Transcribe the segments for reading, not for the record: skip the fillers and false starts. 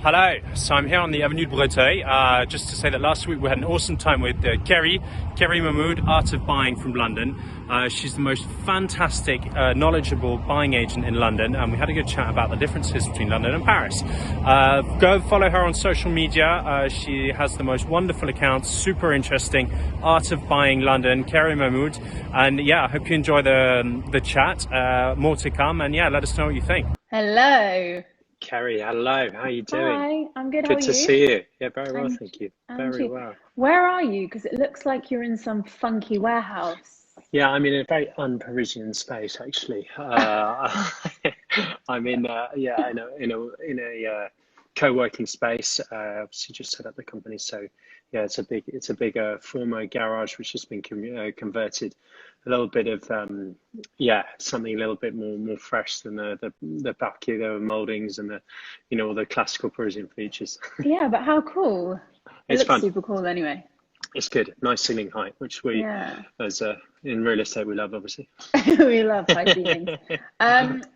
Hello, so I'm here on the Avenue de Breteuil, just to say that last week we had an awesome time with Keri Mahmood, Art of Buying from London. She's the most fantastic, knowledgeable buying agent in London, and we had a good chat about the differences between London and Paris. Go follow her on social media. She has the most wonderful accounts, super interesting. Art of Buying London, Keri Mahmood. And yeah, I hope you enjoy the chat. More to come, and yeah, let us know what you think. Hello. Keri, hello. How are you doing? Hi, I'm good. How are Good to you? see you. Yeah, very well, And thank you. and Very you. well. Where are you? Because it looks like you're in some funky warehouse. Yeah, I'm in a very un-Parisian space actually. I'm in a co-working space. Obviously just set up the company, so yeah, it's a big former garage which has been converted. A little bit of something a little bit more fresh than the bacular moldings and the all the classical Parisian features. Yeah, but how cool. It It's looks fun. super cool anyway. It's good. Nice ceiling height, which we, Yeah. as in real estate, we love, obviously. We love high ceilings.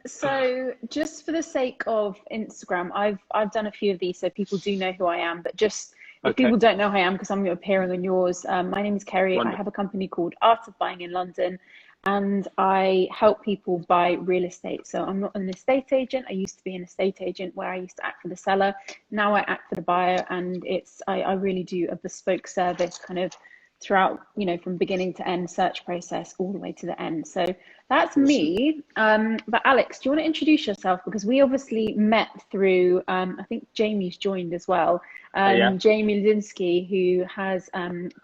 So just for the sake of Instagram, I've done a few of these so people do know who I am, but just if Okay, people don't know who I am because I'm appearing on yours, my name is Keri. I have wonderful. a company called Art of Buying in London, and I help people buy real estate. So I'm not an estate agent. I used to be an estate agent where I used to act for the seller. Now I act for the buyer, and I really do a bespoke service kind of throughout, from beginning to end search process all the way to the end. So that's Awesome. me. But Alex, do you want to introduce yourself? Because we obviously met through, I think Jamie's joined as well. Yeah, Jamie Linsky, who has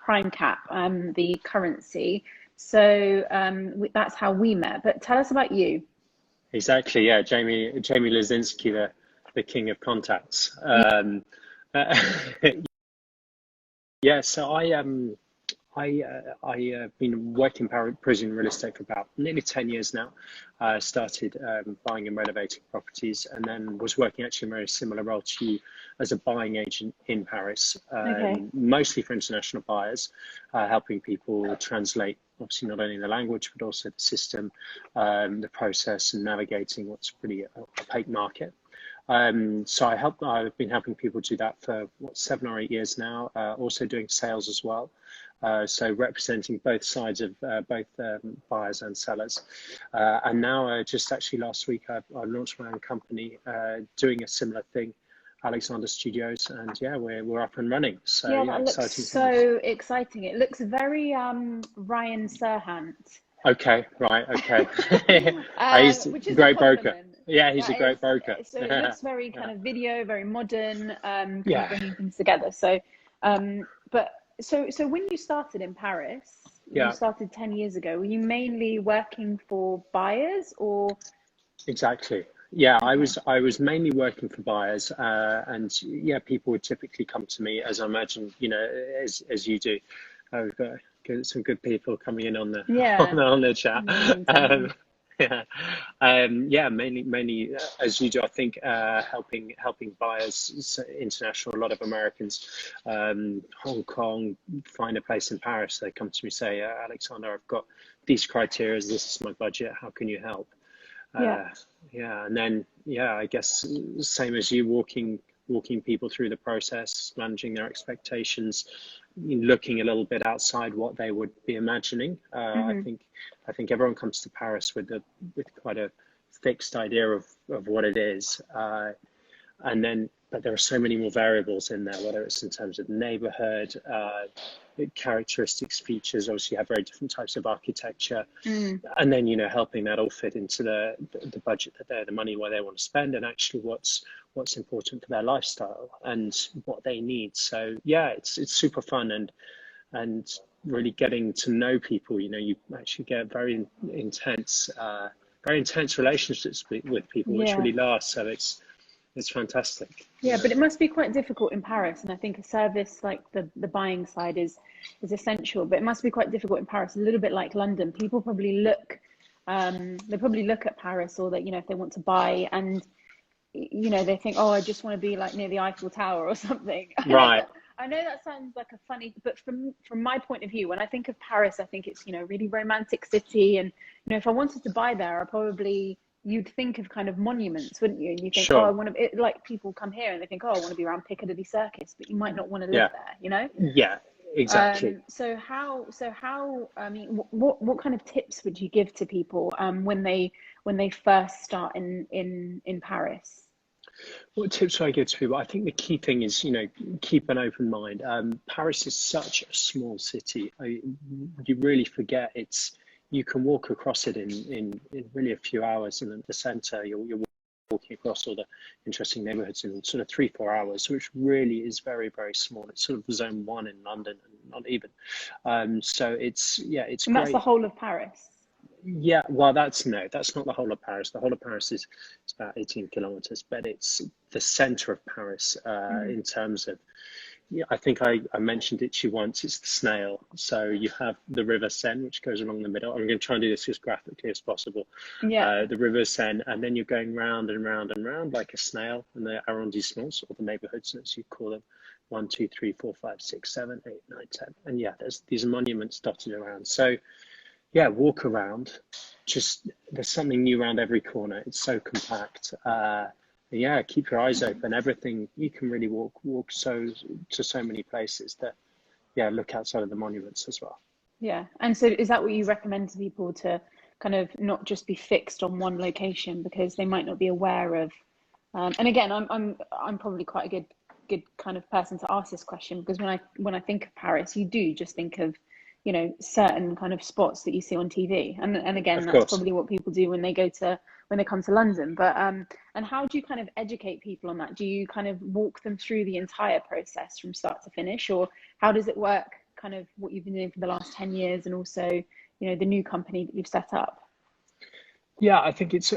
Prime Cap, the currency. So that's how we met. But tell us about you. exactly. Yeah, Jamie Lazinski, the king of contacts. Yeah. Yeah, so I've been working Parisian real estate for about nearly 10 years now. Started buying and renovating properties, and then was working actually in a very similar role to you as a buying agent in Paris, Okay. mostly for international buyers, helping people translate, obviously not only the language but also the system, the process, and navigating what's a pretty opaque market. So I've been helping people do that for 7 or 8 years now. Also doing sales as well. So representing both sides of both buyers and sellers. And now, just actually last week, I launched my own company doing a similar thing, Alexander Studios, and yeah, we're up and running. So Yeah, yeah, that looks exciting times. so exciting. It looks very Ryan Serhant. Okay, right, okay. He's Which a is a great broker. compliment. Yeah, he's a That is, great broker. so it Yeah, looks very kind of video, very modern, kind of yeah, bringing things together. So, but so when you started in Paris, you yeah. started 10 years ago, were you mainly working for buyers or? Exactly. Yeah, I Okay. was I was mainly working for buyers, and yeah, people would typically come to me, as I imagine, as you do. We've got some good people coming in on the Yeah, on the chat. amazing, Um, amazing. yeah, yeah, mainly as you do. I think helping buyers, international, a lot of Americans, Hong Kong, find a place in Paris. They come to me, say, Alexander, I've got these criteria. This is my budget. How can you help? Yeah, Uh, yeah, and then yeah, I guess same as you, walking people through the process, managing their expectations, looking a little bit outside what they would be imagining. hmm I think everyone comes to Paris with quite a fixed idea of what it is, and then but there are so many more variables in there, whether it's in terms of neighborhood, characteristics, features. Obviously, you have very different types of architecture, mm, and then helping that all fit into the budget that the money where they want to spend, and actually what's important for their lifestyle and what they need. So yeah, it's super fun, and really getting to know people. You actually get very intense relationships with people, which yeah. really last. So it's fantastic. Yeah, but it must be quite difficult in Paris, and I think a service like the buying side is essential. But it must be quite difficult in Paris, a little bit like London. People probably they probably look at Paris, or that if they want to buy, and they think, oh, I just want to be like near the Eiffel Tower or something. Right. I know that sounds like a funny, but from my point of view, when I think of Paris, I think it's really romantic city, and if I wanted to buy there, I probably you'd think of kind of monuments, wouldn't you? And you think, oh, I Sure. want to, like people come here and they think, oh, I want to be around Piccadilly Circus, but you might not want to live Yeah. there, you know? Yeah. Exactly. So how, I mean, what kind of tips would you give to people when they first start in Paris? What tips would I give to people? I think the key thing is, keep an open mind. Paris is such a small city. You really forget you can walk across it in really a few hours, and at the center, you're walking across all the interesting neighborhoods in sort of 3-4 hours, which really is very, very small. It's sort of zone one in London, and not even. So it's And that's the great. whole of Paris. Yeah, well, that's not the whole of Paris. The whole of Paris is it's about 18 kilometers, but it's the center of Paris Hmm. in terms of, yeah, I think I mentioned it to you once. It's the snail. So you have the River Seine, which goes along the middle. I'm going to try and do this as graphically as possible. Yeah. The River Seine, and then you're going round and round and round like a snail, and the arrondissements, or the neighborhoods, as you call them, 1, 2, 3, 4, 5, 6, 7, 8, 9, 10, and yeah, there's these monuments dotted around. So yeah, walk around. Just there's something new around every corner. It's so compact. Yeah, keep your eyes open. Everything you can really walk so many places that yeah, look outside of the monuments as well. Yeah. And so is that what you recommend to people, to kind of not just be fixed on one location because they might not be aware of, and again, I'm probably quite a good kind of person to ask this question, because when I think of Paris, you do just think of, certain kind of spots that you see on TV. And again, Of that's course. probably what people do when they come to London. But and how do you kind of educate people on that? Do you kind of walk them through the entire process from start to finish, or how does it work, kind of what you've been doing for the last 10 years, and also, the new company that you've set up? Yeah, I think it's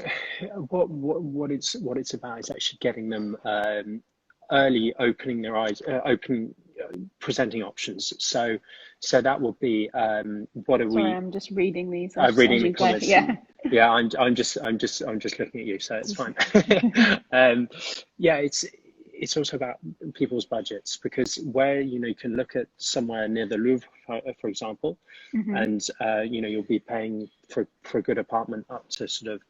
what it's about is actually getting them early, opening their eyes, presenting options. So that will be what are Sorry, we I'm just reading these as reading the you go. comments. Yeah. Yeah, I'm just looking at you, so it's fine. Yeah, it's also about people's budgets, because where you can look at somewhere near the Louvre, for example, Hmm. and you'll be paying for a good apartment up to sort of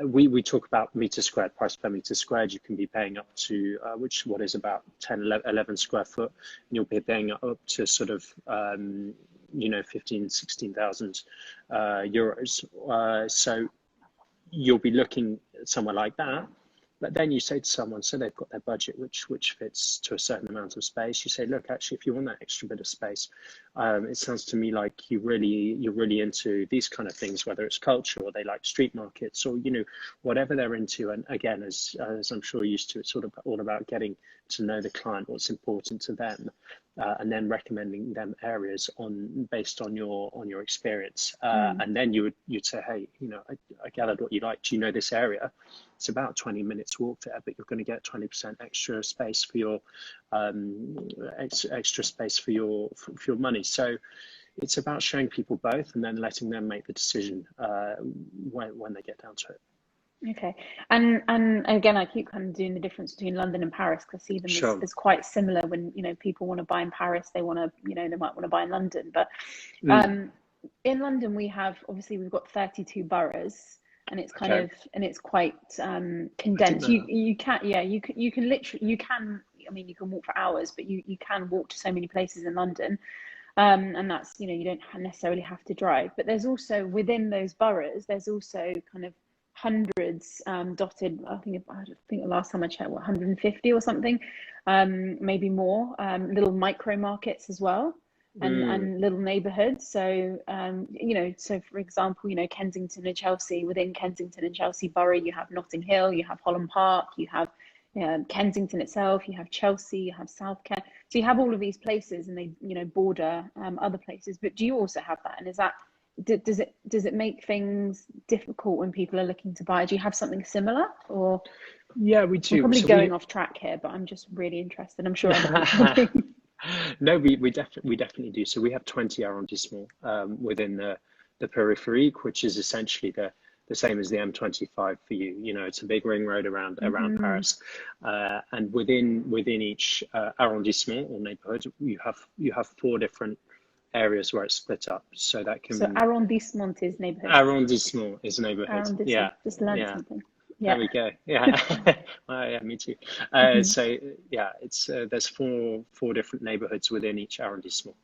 we talk about meter squared, price per meter squared. You can be paying up to what is about 10, 11 square foot, and you'll be paying up to sort of 15, 16,000 euros. So you'll be looking at somewhere like that. But then you say to someone, so they've got their budget, which fits to a certain amount of space. You say, look, actually, if you want that extra bit of space, it sounds to me like you're really into these kind of things, whether it's culture or they like street markets, or whatever they're into. And again, as I'm sure you're used to, it's sort of all about getting to know the client, what's important to them, and then recommending them areas based on your experience. Mm. And then you'd say, hey, I gathered what you like. Do you know this area? It's about 20 minutes walk there, but you're going to get 20% extra space for your extra space for your money. So it's about showing people both, and then letting them make the decision when they get down to it. Okay. And again, I keep kind of doing the difference between London and Paris, because I see them Sure. as quite similar. When, people want to buy in Paris, they want to, they might want to buy in London. But Mm, um, in London, we've got 32 boroughs, and it's kind okay. of, and it's quite I didn't condensed. know that. You can, yeah, you can literally, I mean, you can walk for hours, but you can walk to so many places in London. And that's, you don't necessarily have to drive. But there's also, within those boroughs, there's also kind of hundreds dotted. I think the last time I checked, 150 or something, maybe more, little micro markets as well, Mm, and little neighborhoods. So so for example, Kensington and Chelsea. Within Kensington and Chelsea borough, you have Notting Hill, you have Holland Park, you have Kensington itself, you have Chelsea, you have South Kent. So you have all of these places, and they border other places. But do you also have that? And is that, does it make things difficult when people are looking to buy? Do you have something similar, or yeah, we I'm do. probably So going we off track here, but I'm just really interested. I'm sure other people do. no, we definitely do. So we have 20 arrondissements within the périphérique, which is essentially the same as the M25 for you. It's a big ring road around Hmm. Paris, and within each arrondissement or neighborhood, you have four different areas where it's split up. So that So can arrondissement is neighborhood. arrondissement is neighborhood. Arrondissement. Yeah, Just learned yeah. something. There Yeah. we go. Yeah, yeah, me too. Mhm. So yeah, it's there's four different neighborhoods within each arrondissement,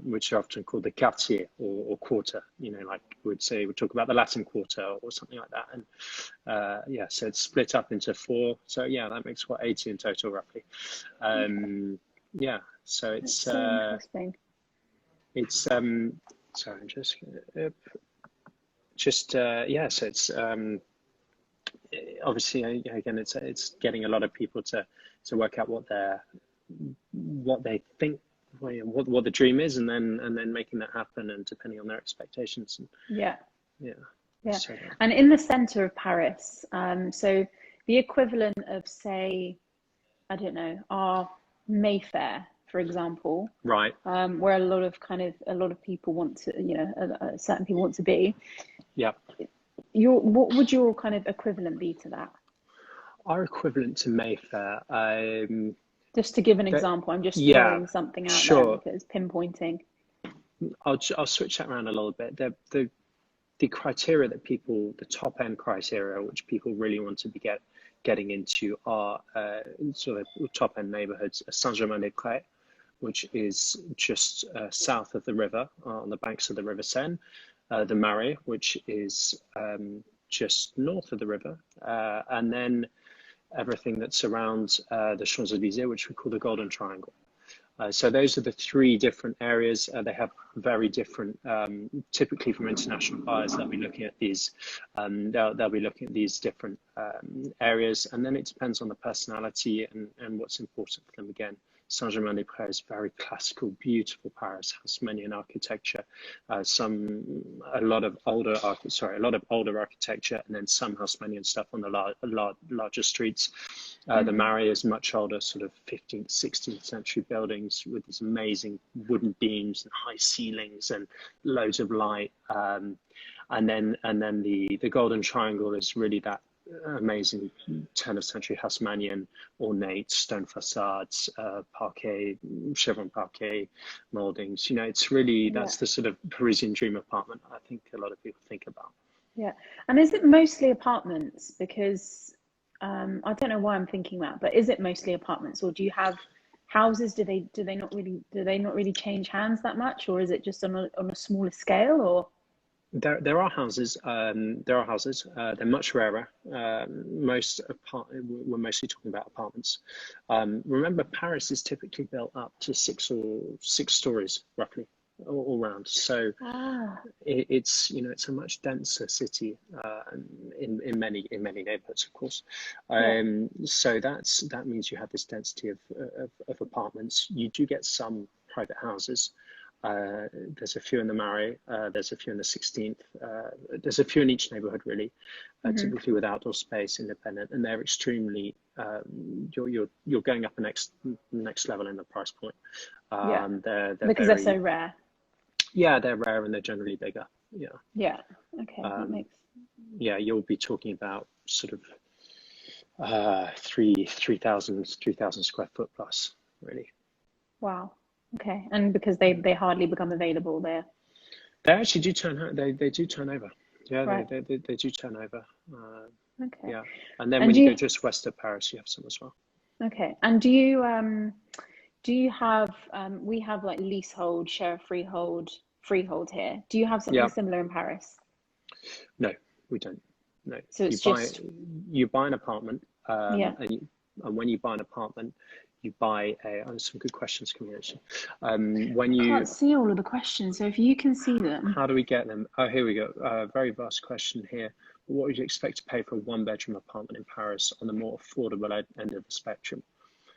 which are often called the quartier or quarter. You know, like we'd talk about the Latin Quarter or something like that. And yeah, so it's split up into four. So yeah, that makes what 80 in total roughly. Yeah, so That's so interesting. it's sorry, I'm just yeah, so it's obviously again it's getting a lot of people to work out what they think, what the dream is, and then making that happen, and depending on their expectations. And Yeah. yeah, Yeah. so And in the center of Paris, so the equivalent of, say, I don't know, our Mayfair, for example, right, where a lot of people want to, certain people want to be. yeah. What would your kind of equivalent be to that? Our equivalent to Mayfair, Just to give an that example, I'm just yeah, throwing something out there sure. because pinpointing. I'll switch that around a little bit. The criteria that people, the top end criteria, which people really want to be getting into, are sort of top end neighborhoods. Saint-Germain-des-Prés, which is just south of the river, on the banks of the River Seine. The Marais, which is just north of the river, and then everything that's around the Champs-Élysées, which we call the Golden Triangle. So those are the three different areas. They have very different, typically from international buyers, they'll be looking at these, they'll be looking at these different areas, and then it depends on the personality and what's important for them again. Saint-Germain-des-Prés is very classical, beautiful Paris, Haussmannian architecture, a lot of older architecture, and then some Haussmannian stuff on the larger streets. The Marais is much older, sort of 15th, 16th century buildings with these amazing wooden beams and high ceilings and loads of light. And then the Golden Triangle is really that amazing turn of century Haussmannian ornate stone facades, parquet, chevron parquet moldings. You know, it's really, that's the sort of Parisian dream apartment I think a lot of people think about. Yeah. And is it mostly apartments? Because I don't know why I'm thinking that, but is it mostly apartments, or do you have houses? Do they not really change hands that much, or is it just on a smaller scale? Or There are houses. They're much rarer. We're mostly talking about apartments. Remember, Paris is typically built up to six stories roughly, all round. So it's it's a much denser city in many neighborhoods, of course. So that means you have this density of apartments. You do get some private houses. There's a few in the Marais, there's a few in the 16th, there's a few in each neighborhood really, typically with outdoor space, independent, and they're extremely, you're going up a next level in the price point. They're because they're so rare. Yeah, they're rare and they're generally bigger. Yeah. Yeah. Okay. That makes. Yeah, you'll be talking about sort of 3,000 square foot plus, really. Wow. Okay. And because they hardly become available there. They actually do they do turn over. Yeah, right. they do turn over. Okay. Yeah, and then when you go just west of Paris, you have some as well. Okay. And do you have we have like leasehold, share freehold here. Do you have something similar in Paris? No, we don't. No. So it's you buy an apartment, and when you buy an apartment, you buy some good questions coming actually. When you can't see all of the questions, so if you can see them. How do we get them? Oh, here we go. Very vast question here. What would you expect to pay for a one-bedroom apartment in Paris on the more affordable end of the spectrum?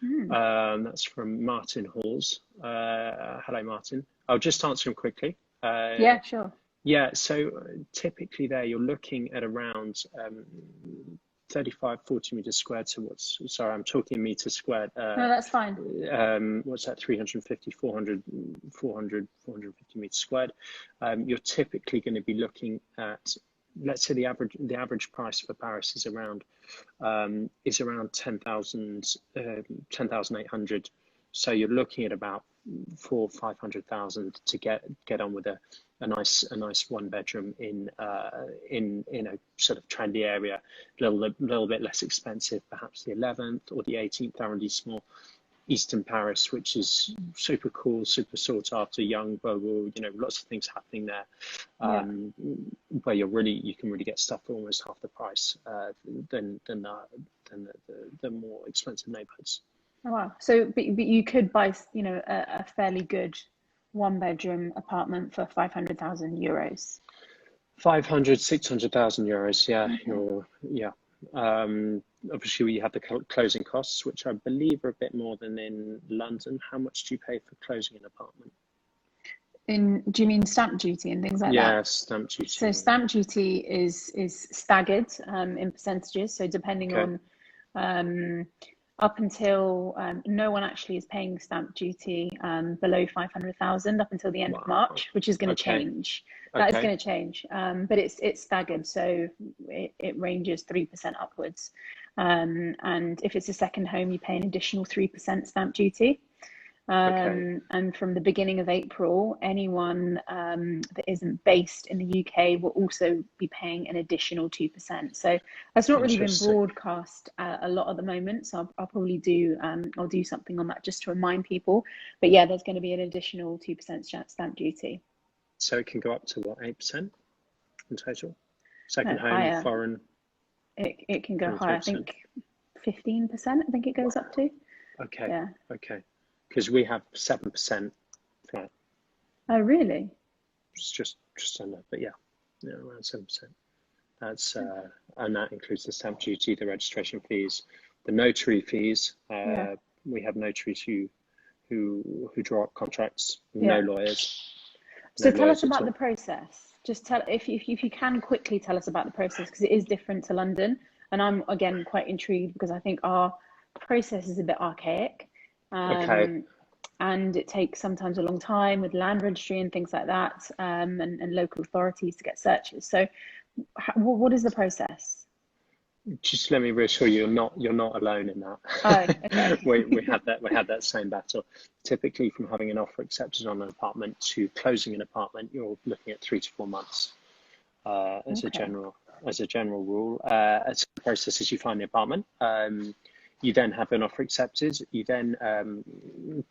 That's from Martin Halls. Hello, Martin. I'll just answer him quickly. Yeah, sure. Yeah, so typically there you're looking at around 35, 40 meters squared. So sorry, I'm talking meters squared. No, that's fine. What's that? 350, 450 meters squared. You're typically going to be looking at, let's say the average price for Paris is around 10,800. So you're looking at about for 500,000 to get on with a nice one bedroom in a sort of trendy area, a little bit less expensive, perhaps the 11th or the 18th arrondissement, Eastern Paris, which is super cool, super sought after, young, global, lots of things happening there, where you can really get stuff for almost half the price than the more expensive neighborhoods. Oh, wow. So, but you could buy, a fairly good one bedroom apartment for 500,000 euros. 500, 600,000 euros. Yeah. Obviously, we have the closing costs, which I believe are a bit more than in London. How much do you pay for closing an apartment? Do you mean stamp duty and things like that? Yeah, stamp duty. So stamp duty is staggered in percentages. So depending on up until no one actually is paying stamp duty below 500,000 up until the end of March, which is going to change. That is going to change, but it's staggered, so it ranges 3% upwards. And if it's a second home, you pay an additional 3% stamp duty. And from the beginning of April, anyone that isn't based in the UK will also be paying an additional 2%. So that's not really been broadcast a lot at the moment. So I'll probably I'll do something on that just to remind people. But yeah, there's going to be an additional 2% stamp duty. So it can go up to what, 8% in total? Second home, higher. foreign. It can go higher. I think 15%. I think it goes up to. Okay. Yeah. Okay. Because we have 7% flat. Oh, really? It's just under, but yeah, around 7%. That's and that includes the stamp duty, the registration fees, the notary fees. We have notaries who draw up contracts. No lawyers. So tell us about the process. Just tell if you can quickly tell us about the process, because it is different to London, and I'm again quite intrigued because I think our process is a bit archaic. And it takes sometimes a long time with land registry and things like that, and local authorities to get searches. So what is the process? Just let me reassure you, you're not alone in that. Oh, okay. we had that same battle. Typically, from having an offer accepted on an apartment to closing an apartment, you're looking at 3 to 4 months as a general rule. As the process is, you find the apartment. You then have an offer accepted. You then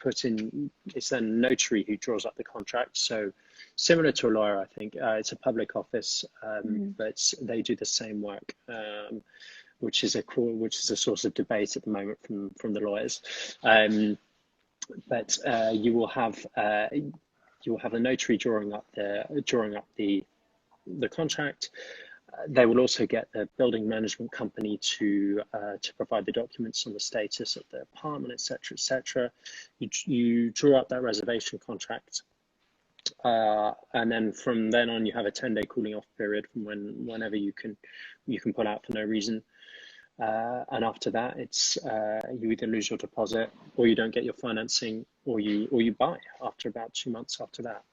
it's then a notary who draws up the contract. So similar to a lawyer, I think. It's a public office, but they do the same work, which is a source of debate at the moment from the lawyers. But you will have a notary drawing up the contract. They will also get the building management company to provide the documents on the status of the apartment, etc., etc. You draw up that reservation contract, and then from then on, you have a 10-day cooling off period from whenever you can pull out for no reason. And after that, it's you either lose your deposit, or you don't get your financing, or you buy after about 2 months after that.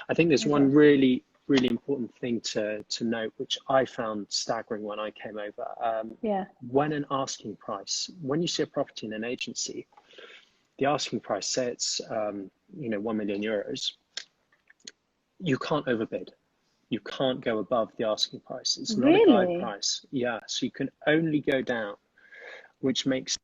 I think there's one really important thing to note, which I found staggering when I came over. When you see a property in an agency, the asking price, say it's 1 million euros, you can't overbid. You can't go above the asking price. It's not a guide price. Yeah, so you can only go down, which makes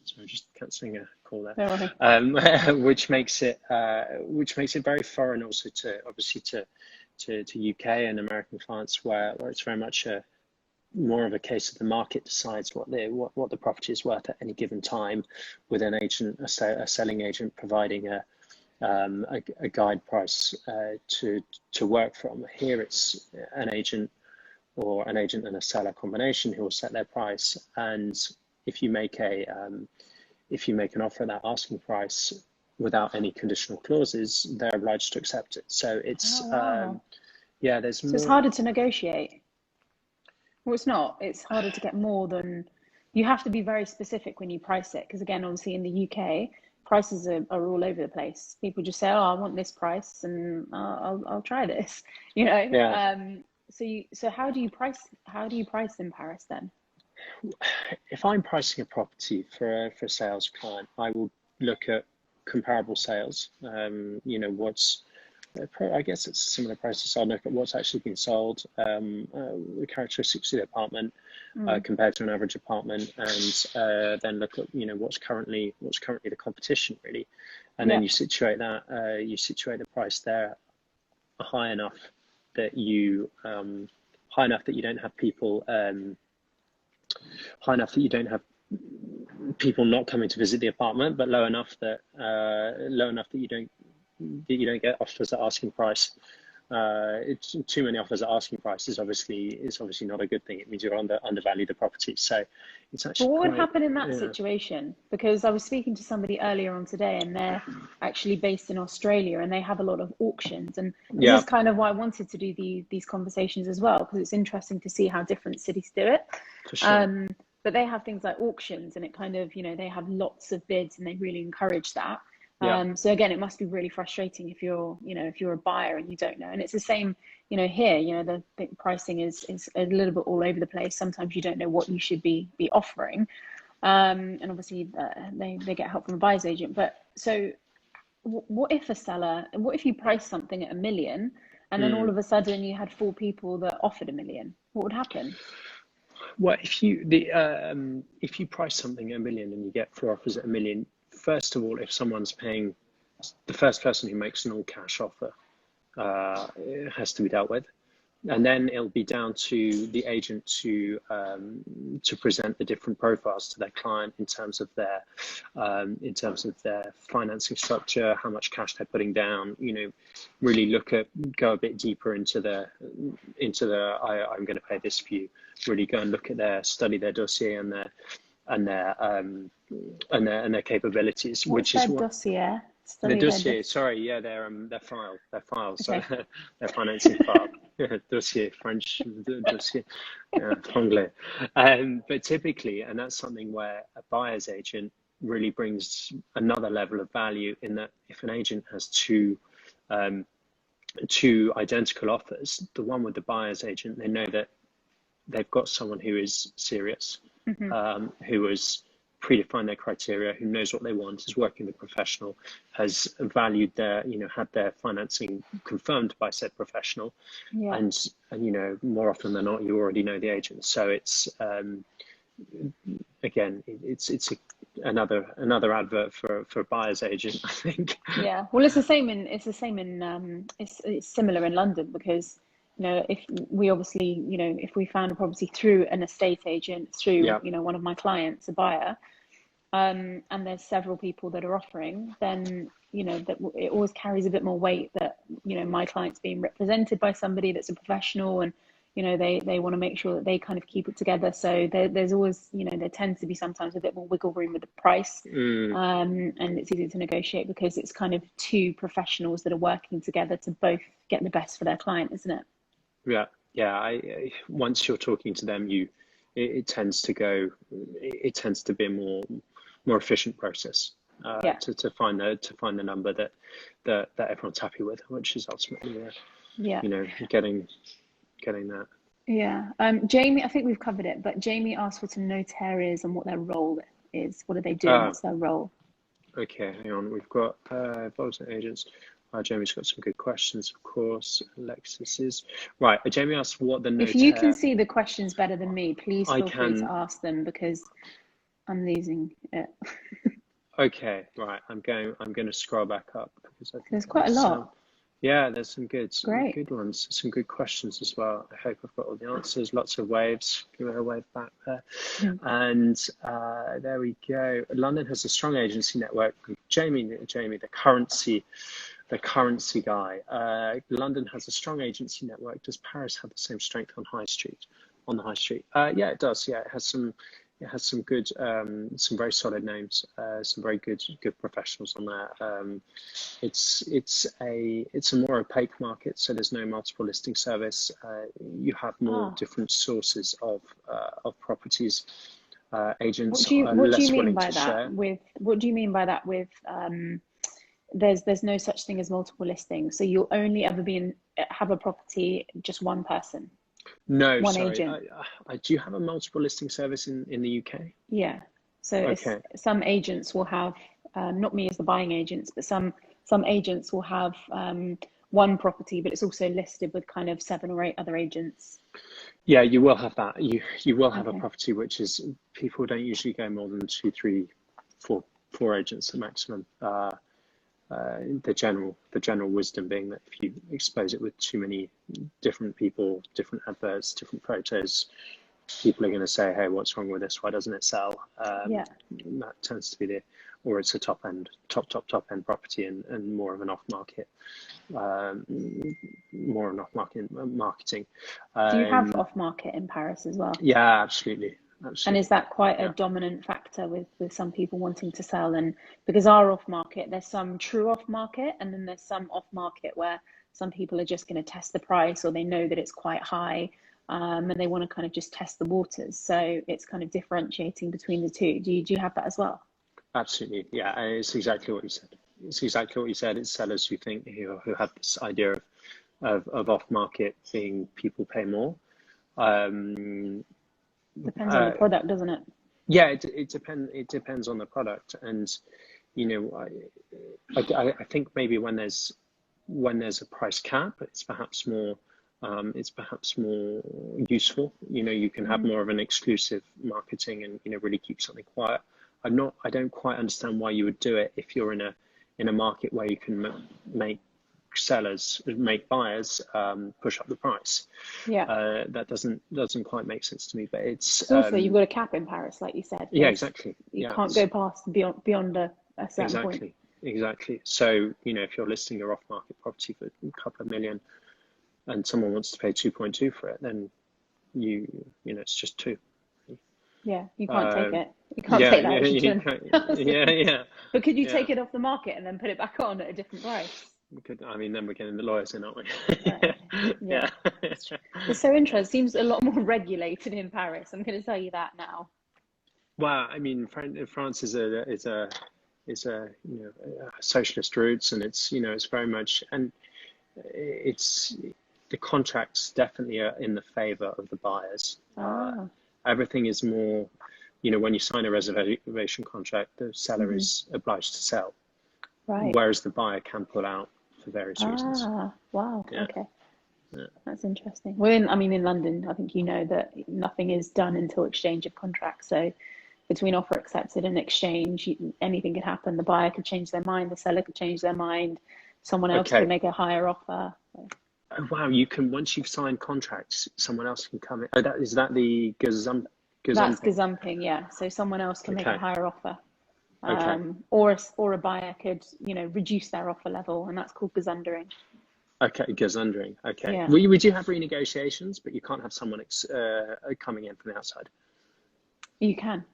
sorry, just cancelling a call there. Which makes it very foreign also to UK and American clients, where it's very much more of a case of the market decides what the property is worth at any given time, with an agent, a selling agent, providing a guide price to work from. Here it's an agent and a seller combination who will set their price, and if you make an offer at that asking price without any conditional clauses, they're obliged to accept it. So it's there's more. So it's harder to negotiate. Well, it's not. It's harder to get more than. You have to be very specific when you price it, because again, obviously in the UK, prices are all over the place. People just say, "Oh, I want this price, and I'll try this," Yeah. So how do you price in Paris then? if I'm pricing a property for a sales client, I will look at comparable sales. What's I guess it's a similar process. I'll look at what's actually been sold, the characteristics of the apartment compared to an average apartment, and then look at what's currently the competition really, and then you situate the price there high enough that you don't have people high enough that you don't have people not coming to visit the apartment, but low enough that you don't get offers at asking price. It's too many offers at asking price is obviously not a good thing. It means you're undervalue the property. So it's actually. But what would happen in that situation? Because I was speaking to somebody earlier on today, and they're actually based in Australia, and they have a lot of auctions. And this is kind of why I wanted to do these conversations as well, because it's interesting to see how different cities do it. For sure. But they have things like auctions, and it kind of they have lots of bids, and they really encourage that. So again, it must be really frustrating if you're a buyer and you don't know. And it's the same, here, the pricing is a little bit all over the place. Sometimes you don't know what you should be offering. And obviously they get help from a buyer's agent. But so what if you price something at $1 million and then all of a sudden you had 4 people that offered $1 million? What would happen? Well, if you price something at $1 million and you get 4 offers at $1 million, first of all, if someone's paying, the first person who makes an all-cash offer it has to be dealt with, and then it'll be down to the agent to present the different profiles to their client in terms of their financing structure, how much cash they're putting down. Really go a bit deeper into the I'm going to pay this for you. Really go and look at study their dossier and their capabilities. What's which is their dossier? The dossier. Sorry, yeah, their file. Okay. So their financing file. Dossier, French dossier, anglais. But typically, and that's something where a buyer's agent really brings another level of value, in that if an agent has two identical offers, the one with the buyer's agent, they know that they've got someone who is serious, who has predefined their criteria, who knows what they want, is working with a professional, has valued had their financing confirmed by said professional, and more often than not, you already know the agent. So it's again, it's another advert for a buyer's agent, I think. Yeah, well, it's similar in London, because if we obviously if we found a property through an estate agent, through one of my clients, a buyer, and there's several people that are offering, then that it always carries a bit more weight that my client's being represented by somebody that's a professional, and they want to make sure that they kind of keep it together. So there's always there tends to be sometimes a bit more wiggle room with the price, and it's easy to negotiate because it's kind of 2 professionals that are working together to both get the best for their client, isn't it? Yeah. Once you're talking to them, it tends to be a more efficient process to find the number that everyone's happy with, which is ultimately getting that. Yeah. Jamie, I think we've covered it, but Jamie asked what a notaire is and what their role is. What do they do? What's their role? Okay, hang on. We've got involved agents. Jamie's got some good questions, of course. Alexis is right. Jamie asked what the notaire. If you can see the questions better than me, please feel free to ask them, because I'm losing it. Okay, right. I'm going to scroll back up because I think there's quite a lot. There's some good ones, some good questions as well. I hope I've got all the answers. Lots of waves. Give it a wave back there. And there we go. London has a strong agency network. Jamie, the currency guy. London has a strong agency network. Does Paris have the same strength on the high street? Yeah, it does. Yeah, it has some good, some very solid names, some very good professionals on there. It's a more opaque market, so there's no multiple listing service. You have more different sources of properties. Agents are less willing to share. What do you mean by that? With there's no such thing as multiple listings, so you'll only ever have a property just one person. No, one sorry. agent? I do you have a multiple listing service in the UK? Yeah. So Okay. some agents will have, not me as the buying agents, but some agents will have one property, but it's also listed with kind of 7 or 8 other agents. Yeah, you will have that. You will have a Okay. property which is people don't usually go more than two, three, four agents at maximum. The general wisdom being that if you expose it with too many different people, different adverts, different photos, people are going to say, "Hey, what's wrong with this? Why doesn't it sell?" Yeah. That tends to be or it's a top end property and more of an off market, more of an off market marketing. Do you have off market in Paris as well? Yeah, absolutely, And is absolutely. that quite a Yeah. dominant factor with some people wanting to sell? And because our off market, there's some true off market, and then there's some off market where some people are just going to test the price, or they know that it's quite high, and they want to kind of just test the waters. So it's kind of differentiating between the two. Do you have that as well? Absolutely, yeah. It's exactly what you said. It's exactly what you said. It's sellers who have this idea of off market being people pay more. Um, Depends on the uh, product, doesn't it? yeah, it depends on the product, and you know, I think maybe when there's a price cap, it's perhaps more useful. You know, you can have Mm. more of an exclusive marketing and really keep something quiet. I don't quite understand why you would do it if you're in a market where you can make buyers push up the price. Yeah. That doesn't quite make sense to me. But it's Because also you've got a cap in Paris, like you said. yeah, exactly. You Yeah, can't go past beyond a certain point. exactly. So if you're listing your off-market property for a couple of million, and someone wants to pay 2.2 for it, then it's just two. Yeah, you can't take Um, it. You can't yeah, take that yeah, extra you 200. can, yeah, yeah, But could you yeah. take it off the market and then put it back on at a different price? We could. I mean, then we're getting the lawyers in, aren't we? Right. Yeah. Yeah. It's so interesting. It seems a lot more regulated in Paris. I'm going to tell you that now. Well, I mean, France is a socialist roots, and it's very much, and it's the contracts definitely are in the favor of the buyers. Ah. Everything is more, when you sign a reservation contract, the seller Hmm. is obliged to sell, Right. whereas the buyer can pull out for various reasons. Ah. Wow. Yeah, Okay. yeah. That's interesting. Well, in London, I think you know that nothing is done until exchange of contracts. So between offer accepted and exchange, anything could happen. The buyer could change their mind, the seller could change their mind, someone else could Okay. make a higher offer. So, Oh, wow, you can once you've signed contracts, someone else can come in. Oh, is that the that's gazumping? gazumping, yeah. So someone else can make a Okay, higher offer, okay, or a buyer could, reduce their offer level, and that's called gazundering. okay, gazundering. Okay, Yeah. we do have renegotiations, but you can't have someone coming in from the outside. You can.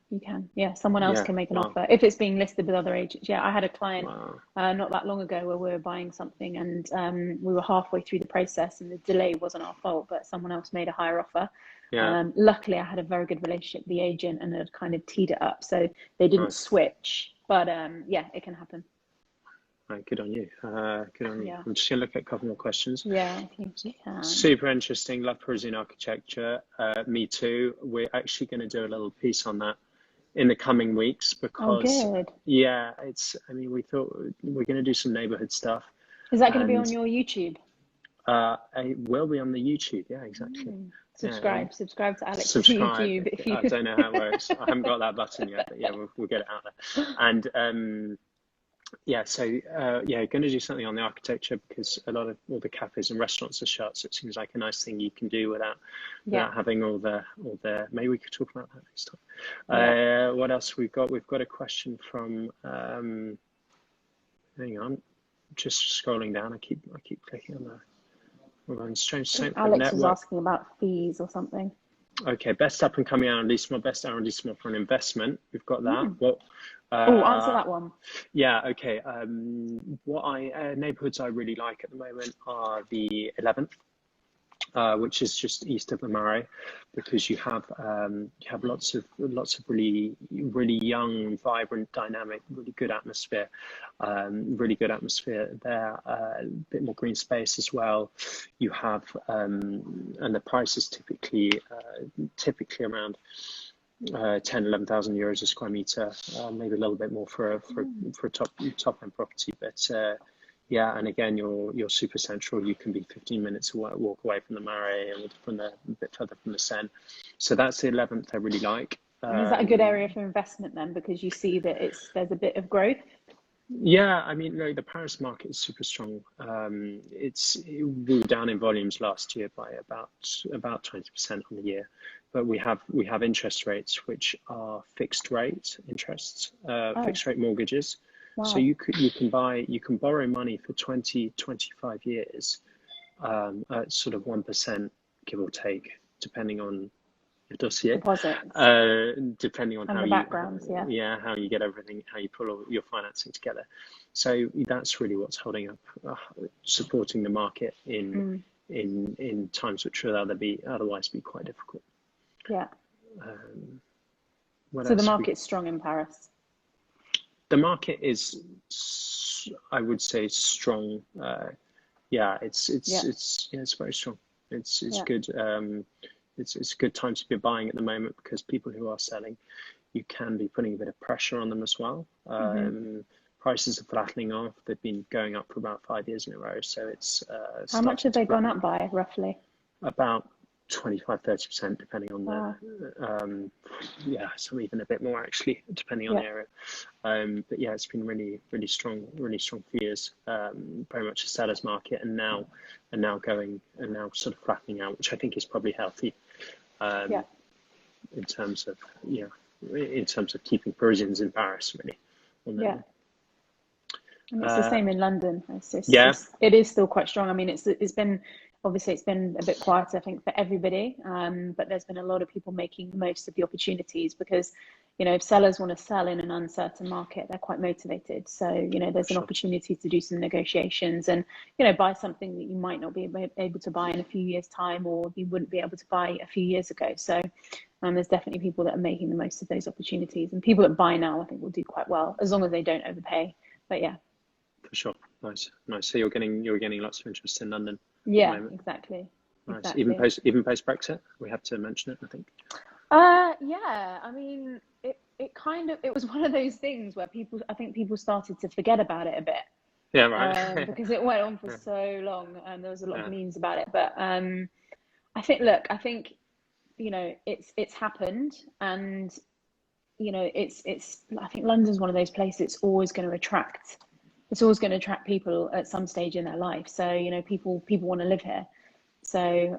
Yeah, someone else Yeah, can make an wow, offer if it's being listed with other agents. Yeah, I had a client wow. not that long ago where we were buying something, and we were halfway through the process, and the delay wasn't our fault, but someone else made a higher offer. Yeah, Luckily, I had a very good relationship with the agent and had kind of teed it up, so they didn't nice. switch. But yeah, it can happen. Right, good on you. Good on you. Yeah, I'm just gonna look at a couple more questions. yeah, if you can. Super interesting. Love Parisian architecture. Me too. We're actually going to do a little piece on that in the coming weeks Oh, because, good. yeah, I mean, we thought we're going to do some neighborhood stuff, Is that going to be on and your YouTube? it will be on the YouTube. Yeah, exactly. Mm. Yeah, Subscribe to Alex's subscribe. YouTube if you. I don't know how it works. I haven't got that button yet, but yeah, we'll get it out there. And yeah, so yeah, going to do something on the architecture because a lot of all the cafes and restaurants are shut, so it seems like a nice thing you can do Yeah, without having all the. Maybe we could talk about that next yeah. time. What else we've got? We've got a question from. Hang on, just scrolling down. I keep clicking on the. We're on strange I think state for Alex was network. asking about fees or something. Okay, best up and coming arrondissement, best arrondissement for an investment. We've got that. Mm. What? Oh, answer that one. Yeah, okay. What neighborhoods I really like at the moment are the 11th, which is just east of the Marais, because you have lots of really young, vibrant, dynamic, really good atmosphere there. A bit more green space as well. You have and the price is typically around 10,000-11,000 euros a square meter, maybe a little bit more for a top end property, but. Yeah, and again, you're super central. You can be 15 minutes walk away from the Marais and a bit further from the Seine. So that's the 11th I really like. And is that a good area for investment then, because you see that there's a bit of growth? Yeah, I mean, no, the Paris market is super strong. We were down in volumes last year by about 20% on the year, but we have interest rates which are fixed rate interests, fixed rate mortgages. Wow. So you can borrow money for 20-25 years at sort of 1%, give or take, depending on your dossier. Deposits. Depending on and how you get everything, how you pull all your financing together. So that's really what's holding up, supporting the market in times which would otherwise be quite difficult. Yeah. So the market's strong in Paris. The market is, I would say, strong. It's very strong. It's good. It's a good time to be buying at the moment, because people who are selling, you can be putting a bit of pressure on them as well. Prices are flattening off. They've been going up for about 5 years in a row. So it's how much have they gone up by, roughly? About 25-30%, depending on some even a bit more actually, depending on the area. But yeah, it's been really strong for years. Very much a seller's market, and now sort of flattening out, which I think is probably healthy. In terms of keeping Parisians in Paris, really. And it's the same in London. It is still quite strong. I mean, it's been a bit quieter, I think, for everybody. But there's been a lot of people making the most of the opportunities, because, if sellers want to sell in an uncertain market, they're quite motivated. So, there's an opportunity to do some negotiations and, buy something that you might not be able to buy in a few years' time, or you wouldn't be able to buy a few years ago. So there's definitely people that are making the most of those opportunities, and people that buy now, I think, will do quite well, as long as they don't overpay. But yeah. For sure. Nice. So you're getting lots of interest in London. Yeah, exactly. Nice. Exactly. Even post Brexit, we have to mention it, I think. Yeah. I mean, it was one of those things where I think people started to forget about it a bit. Yeah, right. Because it went on for so long, and there was a lot of memes about it. But I think it's happened, and I think London's one of those places. It's always going to attract people at some stage in their life. So, people want to live here. So,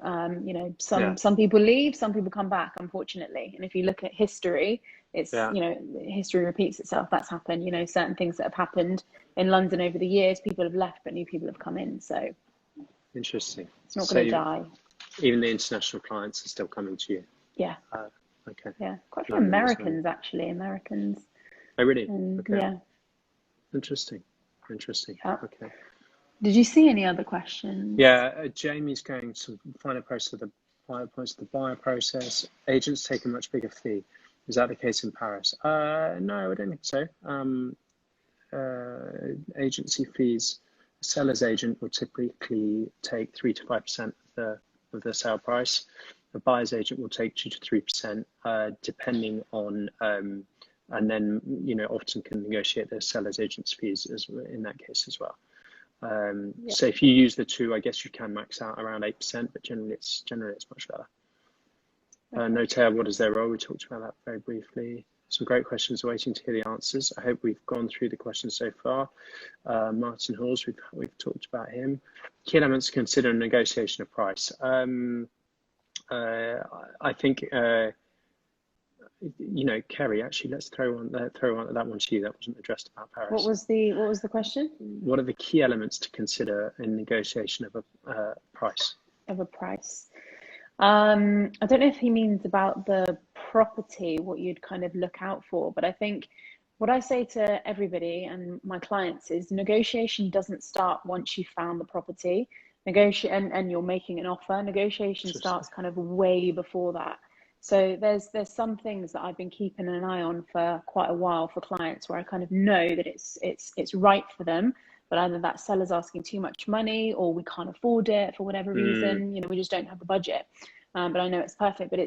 some people leave, some people come back, unfortunately. And if you look at history, history repeats itself. That's happened. Certain things that have happened in London over the years, people have left, but new people have come in. So interesting. It's not going to die. Even the international clients are still coming to you. Yeah. Okay. Yeah. Quite a few Americans. Oh, really? Okay. Yeah. Interesting. Yeah. Okay. Did you see any other questions? Yeah, Jamie's going to final process of the buyer process. Agents take a much bigger fee. Is that the case in Paris? No, I don't think so. Agency fees, a seller's agent will typically take 3 to 5% of the sale price. A buyer's agent will take 2 to 3%, depending on, and then often can negotiate the seller's agent's fees in that case as well. So if you use the two, I guess you can max out around 8%, but generally it's much better. Notaire, what is their role? We talked about that very briefly. Some great questions waiting to hear the answers. I hope we've gone through the questions so far. Martin Halls, we've talked about him. Key elements to consider in negotiation of price. I think Keri, actually, let's throw that one to you. That wasn't addressed about Paris. What was the question? What are the key elements to consider in negotiation of a price? Of a price. I don't know if he means about the property, what you'd kind of look out for, but I think what I say to everybody and my clients is negotiation doesn't start once you found the property. and you're making an offer, negotiation starts kind of way before that. So there's some things that I've been keeping an eye on for quite a while for clients, where I kind of know that it's right for them, but either that seller's asking too much money, or we can't afford it for whatever reason, you know, we just don't have the budget. But I know it's perfect, but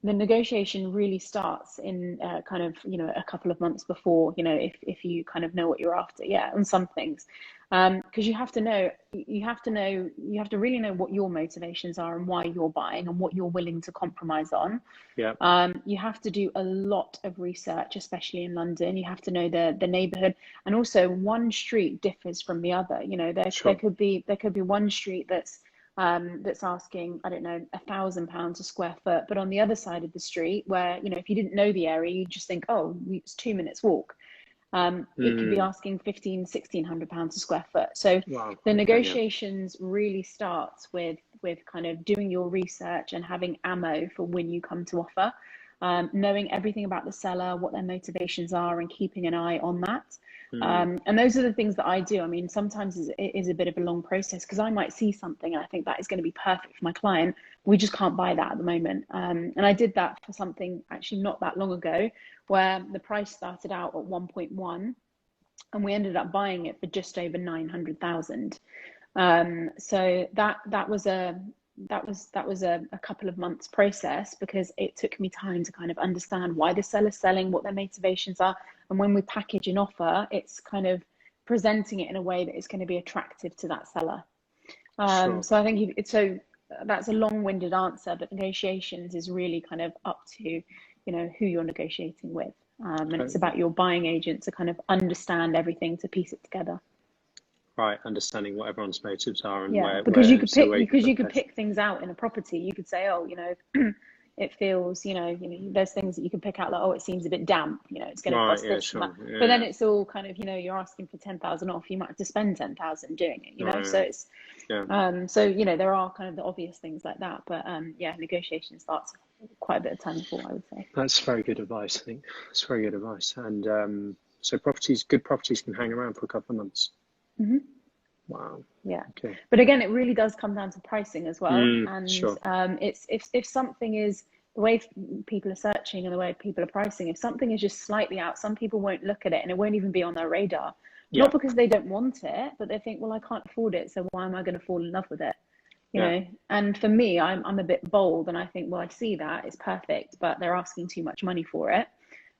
the negotiation really starts in kind of, you know, a couple of months before, you know, if you kind of know what you're after, on some things. Because you have to really know what your motivations are and why you're buying and what you're willing to compromise on. You have to do a lot of research, especially in London. You have to know the neighborhood, and also one street differs from the other. You know, there could be one street that's asking, I don't know, £1,000 a square foot, but on the other side of the street, where, you know, if you didn't know the area, you just think, oh, it's 2 minutes walk. It could be asking £1,600 a square foot. So the negotiations really starts with kind of doing your research and having ammo for when you come to offer, knowing everything about the seller, what their motivations are, and keeping an eye on that. And those are the things that I do. I mean, sometimes it is a bit of a long process, because I might see something and I think that is going to be perfect for my client. We just can't buy that at the moment. And I did that for something actually not that long ago, where the price started out at 1.1 and we ended up buying it for just over 900,000. So that was a couple of months process, because it took me time to kind of understand why the seller's selling, what their motivations are. And when we package an offer, it's kind of presenting it in a way that is going to be attractive to that seller. So I think that's a long-winded answer, but negotiations is really kind of up to, you know, who you're negotiating with. And it's about your buying agent to kind of understand everything, to piece it together. Right, understanding what everyone's motives are and because you could pick things out in a property. You could say, oh, you know, it feels, you know, there's things that you can pick out, like, oh, it seems a bit damp, you know, it's going to cost this much. But then it's all kind of, you know, you're asking for 10,000 off, you might have to spend 10,000 doing it, you know. So it's so, you know, there are kind of the obvious things like that, but negotiation starts quite a bit of time before, I would say. That's very good advice. I think it's very good advice. And so good properties can hang around for a couple of months. Wow. Yeah. Okay. But again, it really does come down to pricing as well. And it's if something is, the way people are searching and the way people are pricing, if something is just slightly out, some people won't look at it and it won't even be on their radar. Not because they don't want it, but they think, well, I can't afford it, so why am I going to fall in love with it? You know. And for me, I'm a bit bold, and I think, well, I see that it's perfect, but they're asking too much money for it.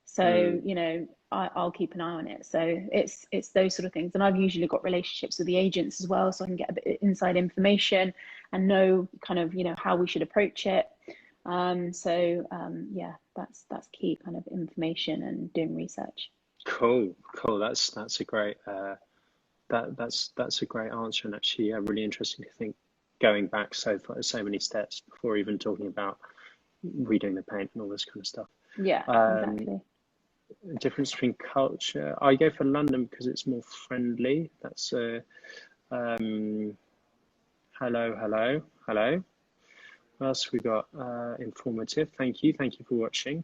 So, you know, I'll keep an eye on it. So it's those sort of things. And I've usually got relationships with the agents as well, so I can get a bit of inside information and know kind of, you know, how we should approach it. That's key, kind of information and doing research. Cool. That's a great that's a great answer, and actually really interesting to think, going back so many steps before even talking about redoing the paint and all this kind of stuff. Exactly. Difference between culture. I go for London because it's more friendly. That's hello. What else we got? Informative. Thank you for watching,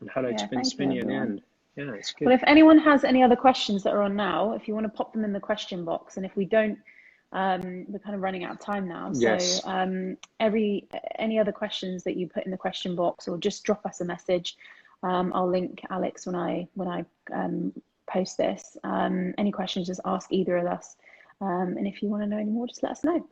and hello to Ben Spinney at the end. Yeah, it's good. Well, if anyone has any other questions that are on now, if you want to pop them in the question box, and if we don't, we're kind of running out of time now. So any other questions that you put in the question box, or just drop us a message. I'll link Alex when I post this. Any questions, just ask either of us. And if you want to know any more, just let us know.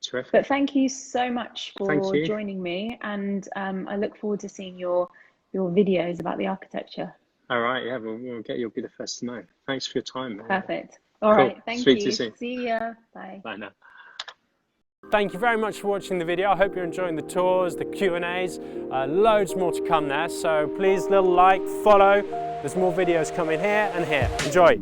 Terrific. But thank you so much for joining me, and I look forward to seeing your videos about the architecture. All right, we'll get, you'll be the first to know. Thanks for your time. Perfect. All right, thank you. See ya. Bye. Bye now. Thank you very much for watching the video. I hope you're enjoying the tours, the Q&As, loads more to come there. So please, little like, follow. There's more videos coming here and here. Enjoy.